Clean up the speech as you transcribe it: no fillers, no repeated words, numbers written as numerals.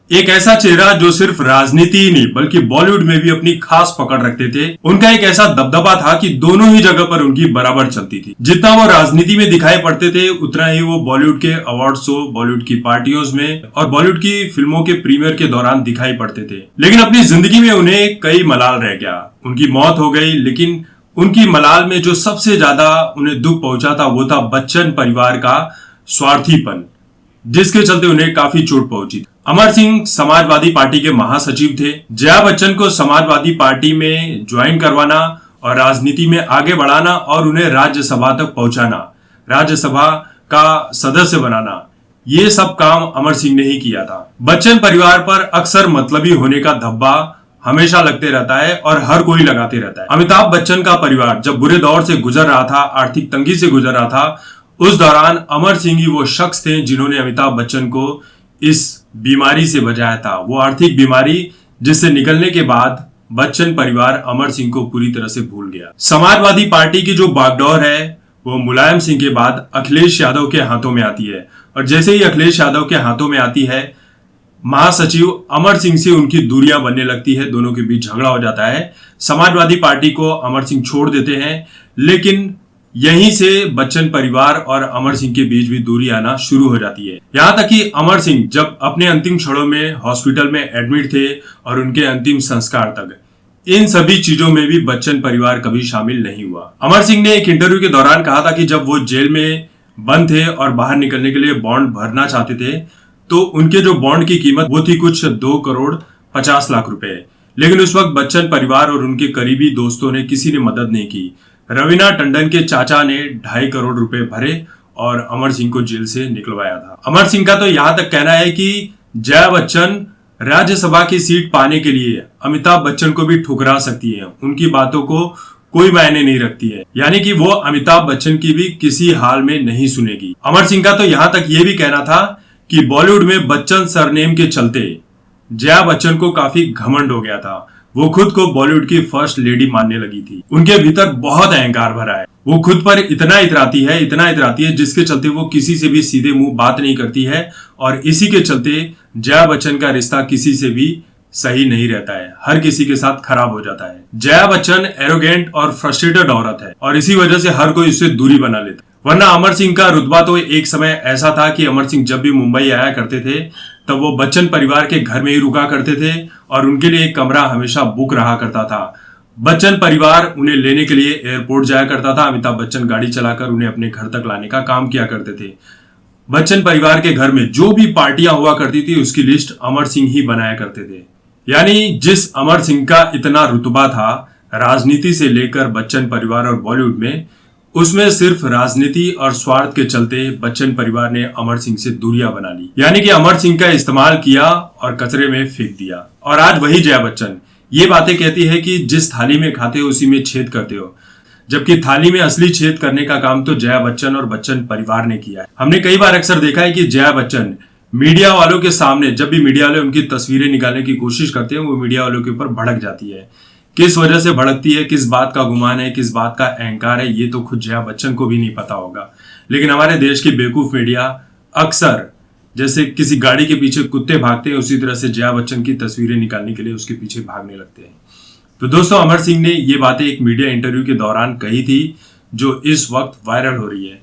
एक ऐसा चेहरा जो सिर्फ राजनीति ही नहीं बल्कि बॉलीवुड में भी अपनी खास पकड़ रखते थे। उनका एक ऐसा दबदबा था कि दोनों ही जगह पर उनकी बराबर चलती थी। जितना वो राजनीति में दिखाई पड़ते थे उतना ही वो बॉलीवुड के अवार्ड शो, बॉलीवुड की पार्टियों में और बॉलीवुड की फिल्मों के प्रीमियर के दौरान दिखाई पड़ते थे। लेकिन अपनी जिंदगी में उन्हें कई मलाल रह गया। उनकी मौत हो गई, लेकिन उनकी मलाल में जो सबसे ज्यादा उन्हें दुख पहुंचा था वो था बच्चन परिवार का स्वार्थीपन, जिसके चलते उन्हें काफी चोट पहुंची। अमर सिंह समाजवादी पार्टी के महासचिव थे। जया बच्चन को समाजवादी पार्टी में ज्वाइन करवाना और राजनीति में आगे बढ़ाना और उन्हें राज्यसभा तक पहुंचाना, राज्यसभा का सदस्य बनाना, ये सब काम अमर सिंह ने ही किया था। बच्चन परिवार पर अक्सर मतलबी होने का धब्बा हमेशा लगते रहता है और हर कोई लगाते रहता है। अमिताभ बच्चन का परिवार जब बुरे दौर से गुजर रहा था, आर्थिक तंगी से गुजर रहा था, उस दौरान अमर सिंह ही वो शख्स थे जिन्होंने अमिताभ बच्चन को इस बीमारी से बचाया था। वो आर्थिक बीमारी जिससे निकलने के बाद बच्चन परिवार अमर सिंह को पूरी तरह से भूल गया। समाजवादी पार्टी की जो बागडोर है वो मुलायम सिंह के बाद अखिलेश यादव के हाथों में आती है और जैसे ही अखिलेश यादव के हाथों में आती है, महासचिव अमर सिंह से उनकी दूरियां बनने लगती है, दोनों के बीच झगड़ा हो जाता है। समाजवादी पार्टी को अमर सिंह छोड़ देते हैं, लेकिन यहीं से बच्चन परिवार और अमर सिंह के बीच भी दूरी आना शुरू हो जाती है। यहां तक कि अमर सिंह जब अपने अंतिम क्षणों में हॉस्पिटल में एडमिट थे और उनके अंतिम संस्कार तक, इन सभी चीजों में भी बच्चन परिवार कभी शामिल नहीं हुआ। अमर सिंह ने एक इंटरव्यू के दौरान कहा था कि जब वो जेल में बंद थे और बाहर निकलने के लिए बॉन्ड भरना चाहते थे तो उनके जो बॉन्ड की कीमत वो थी कुछ 2 करोड़ 50 लाख रुपए। लेकिन उस वक्त बच्चन परिवार और उनके करीबी दोस्तों ने किसी ने मदद नहीं की। रवीना टंडन के चाचा ने 2.5 करोड़ रुपए भरे और अमर सिंह को जेल से निकलवाया था। अमर सिंह का तो यहां तक कहना है कि जया बच्चन राज्यसभा की सीट पाने के लिए अमिताभ बच्चन को भी ठुकरा सकती है, उनकी बातों को कोई मायने नहीं रखती है, यानी कि वो अमिताभ बच्चन की भी किसी हाल में नहीं सुनेगी। अमर सिंह का तो यहां तक ये भी कहना था कि बॉलीवुड में बच्चन सरनेम के चलते जया बच्चन को काफी घमंड हो गया था। वो खुद को बॉलीवुड की फर्स्ट लेडी मानने लगी थी। उनके भीतर बहुत अहंकार भरा है। वो खुद पर इतना इतराती है जिसके चलते वो किसी से भी सीधे मुंह बात नहीं करती है और इसी के चलते जया बच्चन का रिश्ता किसी से भी सही नहीं रहता है, हर किसी के साथ खराब हो जाता है। जया बच्चन एरोगेंट और फ्रस्ट्रेटेड औरत है और इसी वजह से हर कोई उससे दूरी बना लेता है। वरना अमर सिंह का रुतबा तो एक समय ऐसा था कि अमर सिंह जब भी मुंबई आया करते थे तब वो बच्चन परिवार के घर में ही रुका करते थे और उनके लिए एक कमरा हमेशा बुक रहा करता था। बच्चन परिवार उन्हें लेने के लिए एयरपोर्ट जाया करता था। अमिताभ बच्चन गाड़ी चलाकर उन्हें अपने घर तक लाने का काम किया करते थे। बच्चन परिवार के घर में जो भी पार्टियां हुआ करती थी उसकी लिस्ट अमर सिंह ही बनाया करते थे। यानी जिस अमर सिंह का इतना रुतबा था राजनीति से लेकर बच्चन परिवार और बॉलीवुड में, उसमें सिर्फ राजनीति और स्वार्थ के चलते बच्चन परिवार ने अमर सिंह से दूरियां बना ली, यानी कि अमर सिंह का इस्तेमाल किया और कचरे में फेंक दिया। और आज वही जया बच्चन ये बातें कहती है कि जिस थाली में खाते हो उसी में छेद करते हो, जबकि थाली में असली छेद करने का काम तो जया बच्चन और बच्चन परिवार ने किया है। हमने कई बार अक्सर देखा है कि जया बच्चन मीडिया वालों के सामने, जब भी मीडिया वाले उनकी तस्वीरें निकालने की कोशिश करते हैं, वो मीडिया वालों के ऊपर भड़क जाती है। किस वजह से भड़कती है, किस बात का गुमान है, किस बात का अहंकार है, ये तो खुद जया बच्चन को भी नहीं पता होगा। लेकिन हमारे देश की बेवकूफ मीडिया अक्सर जैसे किसी गाड़ी के पीछे कुत्ते भागते हैं उसी तरह से जया बच्चन की तस्वीरें निकालने के लिए उसके पीछे भागने लगते हैं। तो दोस्तों, अमर सिंह ने ये बातें एक मीडिया इंटरव्यू के दौरान कही थी जो इस वक्त वायरल हो रही है।